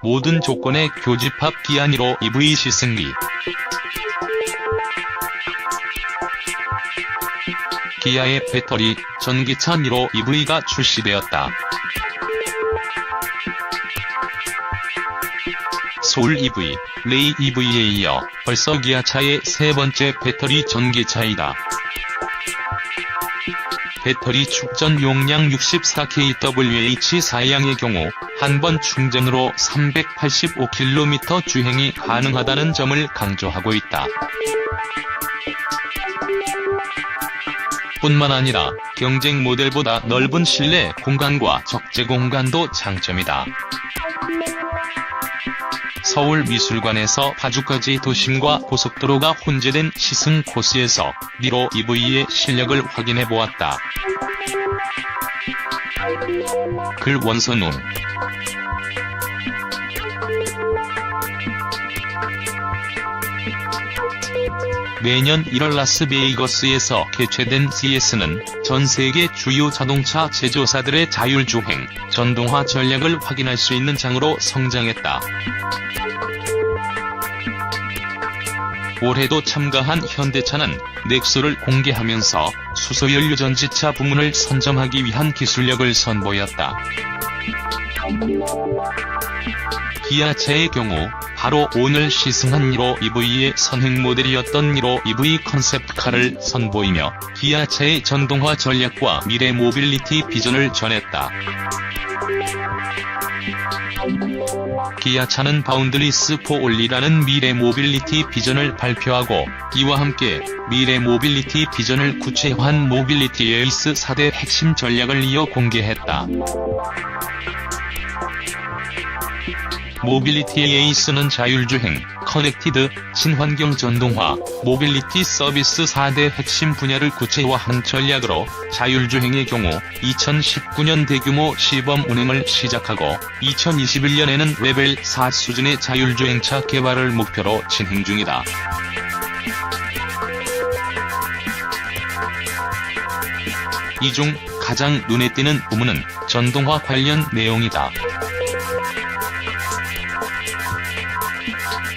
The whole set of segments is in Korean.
모든 조건의 교집합 기아 니로 EV 시승기. 기아의 배터리 전기차 니로 EV가 출시되었다. 소울 EV, 레이 EV에 이어 벌써 기아차의 세 번째 배터리 전기차이다. 배터리 축전 용량 64kWh 사양의 경우 한 번 충전으로 385km 주행이 가능하다는 점을 강조하고 있다. 뿐만 아니라 경쟁 모델보다 넓은 실내 공간과 적재 공간도 장점이다. 서울미술관에서 파주까지 도심과 고속도로가 혼재된 시승 코스에서 니로 EV의 실력을 확인해보았다. 글 원선웅. 매년 1월 라스베이거스에서 개최된 CES는 전 세계 주요 자동차 제조사들의 자율주행, 전동화 전략을 확인할 수 있는 장으로 성장했다. 올해도 참가한 현대차는 넥소를 공개하면서 수소연료 전지차 부문을 선점하기 위한 기술력을 선보였다. 기아차의 경우 바로 오늘 시승한 니로 EV의 선행 모델이었던 니로 EV 컨셉카를 선보이며 기아차의 전동화 전략과 미래 모빌리티 비전을 전했다. 기아차는 바운드리스 포 올리라는 미래 모빌리티 비전을 발표하고 이와 함께 미래 모빌리티 비전을 구체화한 모빌리티 에이스 4대 핵심 전략을 이어 공개했다. 모빌리티 에이스는 자율주행, 커넥티드, 친환경 전동화, 모빌리티 서비스 4대 핵심 분야를 구체화한 전략으로 자율주행의 경우 2019년 대규모 시범 운행을 시작하고 2021년에는 레벨 4 수준의 자율주행차 개발을 목표로 진행 중이다. 이 중 가장 눈에 띄는 부분은 전동화 관련 내용이다.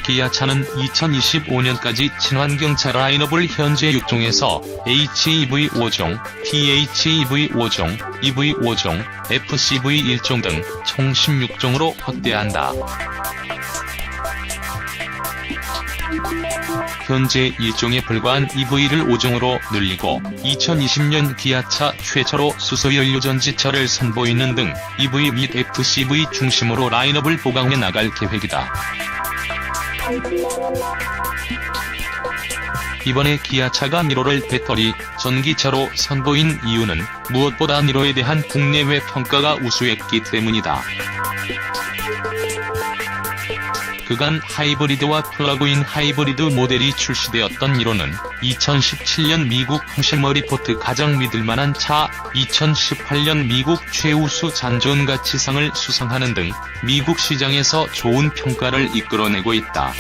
기아차는 2025년까지 친환경차 라인업을 현재 6종에서 HEV 5종, PHEV 5종, EV 5종, FCV 1종 등 총 16종으로 확대한다. 현재 1종에 불과한 EV를 5종으로 늘리고 2020년 기아차 최초로 수소연료 전지차를 선보이는 등 EV 및 FCV 중심으로 라인업을 보강해 나갈 계획이다. 이번에 기아차가 니로를 배터리 전기차로 선보인 이유는 무엇보다 니로에 대한 국내외 평가가 우수했기 때문이다. 그간 하이브리드와 플러그인 하이브리드 모델이 출시되었던 니로는 2017년 미국 컨슈머 리포트 가장 믿을만한 차, 2018년 미국 최우수 잔존가치상을 수상하는 등 미국 시장에서 좋은 평가를 이끌어내고 있다.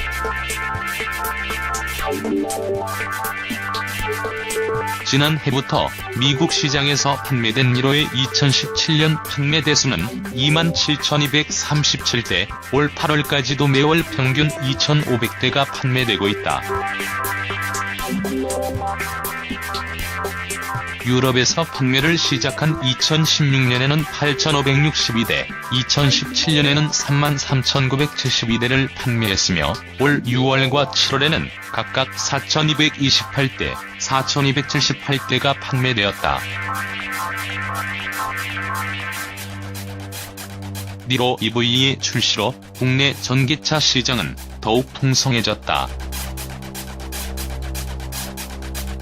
지난해부터 미국 시장에서 판매된 니로의 2017년 판매 대수는 27,237대, 올 8월까지도 매월 평균 2,500대가 판매되고 있다. 유럽에서 판매를 시작한 2016년에는 8,562대, 2017년에는 33,972대를 판매했으며 올 6월과 7월에는 각각 4,228대, 4,278대가 판매되었다. 니로 EV의 출시로 국내 전기차 시장은 더욱 풍성해졌다.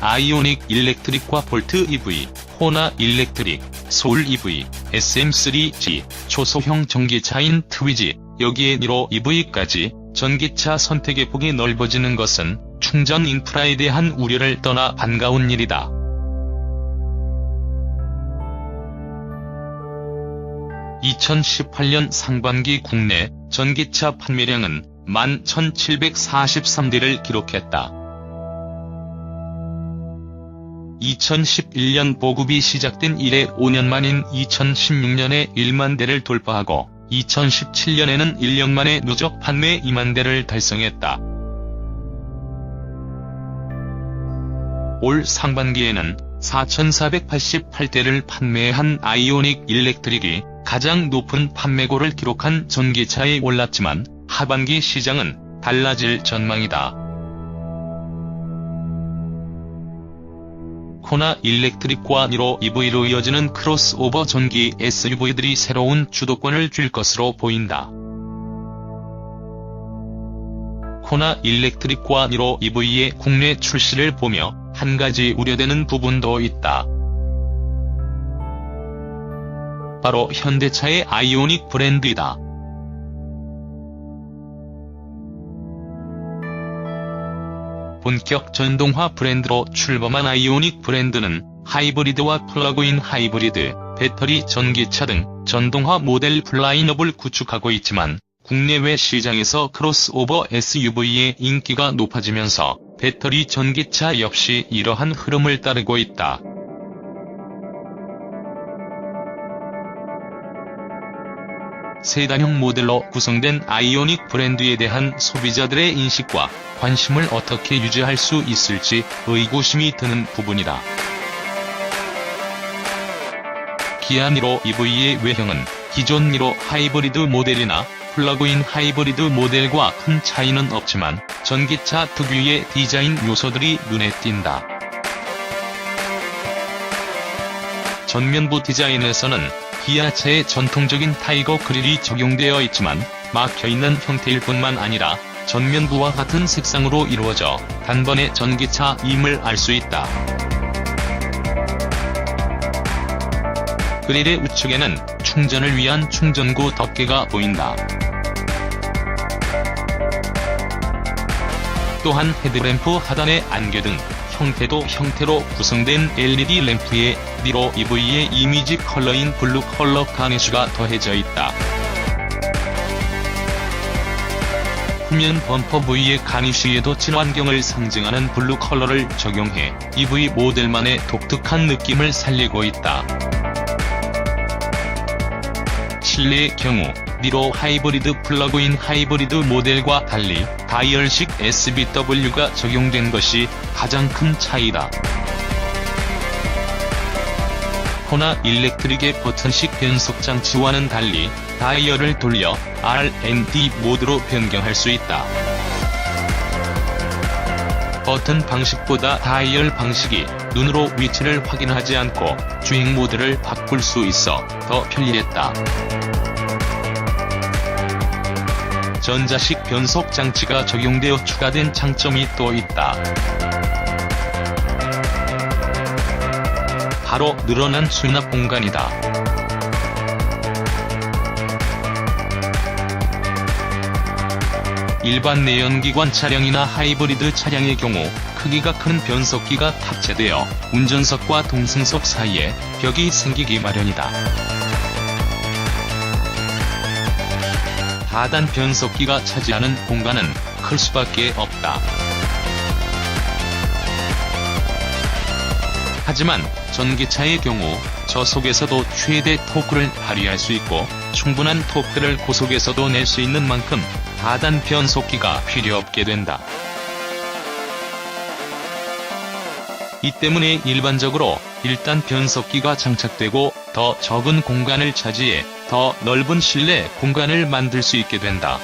아이오닉 일렉트릭과 볼트 EV, 호나 일렉트릭, 소울 EV, SM3G, 초소형 전기차인 트위지, 여기에 니로 EV까지 전기차 선택의 폭이 넓어지는 것은 충전 인프라에 대한 우려를 떠나 반가운 일이다. (2018년) 상반기 국내 전기차 판매량은 11,743대를 기록했다. 2011년 보급이 시작된 이래 5년 만인 2016년에 1만 대를 돌파하고 2017년에는 1년 만에 누적 판매 2만 대를 달성했다. 올 상반기에는 4,488대를 판매한 아이오닉 일렉트릭이 가장 높은 판매고를 기록한 전기차에 올랐지만 하반기 시장은 달라질 전망이다. 코나 일렉트릭과 니로 EV로 이어지는 크로스오버 전기 SUV들이 새로운 주도권을 쥘 것으로 보인다. 코나 일렉트릭과 니로 EV의 국내 출시를 보며 한 가지 우려되는 부분도 있다. 바로 현대차의 아이오닉 브랜드이다. 본격 전동화 브랜드로 출범한 아이오닉 브랜드는 하이브리드와 플러그인 하이브리드, 배터리 전기차 등 전동화 모델 라인업을 구축하고 있지만 국내외 시장에서 크로스오버 SUV의 인기가 높아지면서 배터리 전기차 역시 이러한 흐름을 따르고 있다. 세단형 모델로 구성된 아이오닉 브랜드에 대한 소비자들의 인식과 관심을 어떻게 유지할 수 있을지 의구심이 드는 부분이다. 기아 니로 EV의 외형은 기존 니로 하이브리드 모델이나 플러그인 하이브리드 모델과 큰 차이는 없지만 전기차 특유의 디자인 요소들이 눈에 띈다. 전면부 디자인에서는 기아차의 전통적인 타이거 그릴이 적용되어 있지만 막혀있는 형태일 뿐만 아니라 전면부와 같은 색상으로 이루어져 단번에 전기차임을 알 수 있다. 그릴의 우측에는 충전을 위한 충전구 덮개가 보인다. 또한 헤드램프 하단의 안개 등 형태로 구성된 LED 램프에 니로 EV의 이미지 컬러인 블루 컬러 가니쉬가 더해져 있다. 후면 범퍼 부위의 가니쉬에도 친환경을 상징하는 블루 컬러를 적용해 EV 모델만의 독특한 느낌을 살리고 있다. 실내의 경우 니로 하이브리드 플러그인 하이브리드 모델과 달리 다이얼식 SBW가 적용된 것이 가장 큰 차이다. 코나 일렉트릭의 버튼식 변속 장치와는 달리 다이얼을 돌려 R&D 모드로 변경할 수 있다. 버튼 방식보다 다이얼 방식이 눈으로 위치를 확인하지 않고 주행 모드를 바꿀 수 있어 더 편리했다. 전자식 변속 장치가 적용되어 추가된 장점이 또 있다. 바로 늘어난 수납 공간이다. 일반 내연기관 차량이나 하이브리드 차량의 경우 크기가 큰 변속기가 탑재되어 운전석과 동승석 사이에 벽이 생기기 마련이다. 하단 변속기가 차지하는 공간은 클 수밖에 없다. 하지만 전기차의 경우 저속에서도 최대 토크를 발휘할 수 있고 충분한 토크를 고속에서도 낼 수 있는 만큼 하단 변속기가 필요 없게 된다. 이 때문에 일반적으로 1단 변속기가 장착되고 더 적은 공간을 차지해 더 넓은 실내 공간을 만들 수 있게 된다.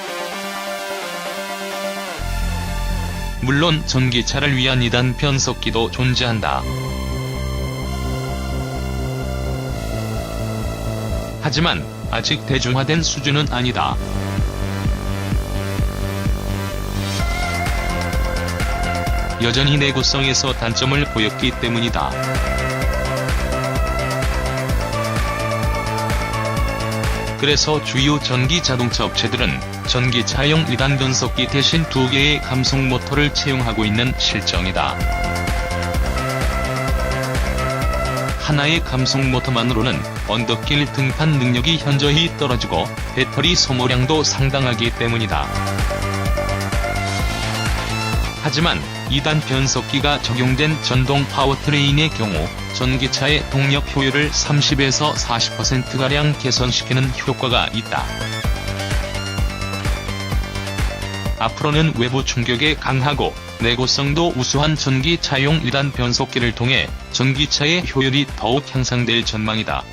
물론 전기차를 위한 2단 변속기도 존재한다. 하지만 아직 대중화된 수준은 아니다. 여전히 내구성에서 단점을 보였기 때문이다. 그래서 주요 전기 자동차 업체들은 전기차용 2단 변속기 대신 2개의 감속 모터를 채용하고 있는 실정이다. 하나의 감속 모터만으로는 언덕길 등판 능력이 현저히 떨어지고 배터리 소모량도 상당하기 때문이다. 하지만 2단 변속기가 적용된 전동 파워트레인의 경우 전기차의 동력 효율을 30에서 40%가량 개선시키는 효과가 있다. 앞으로는 외부 충격에 강하고 내구성도 우수한 전기차용 2단 변속기를 통해 전기차의 효율이 더욱 향상될 전망이다.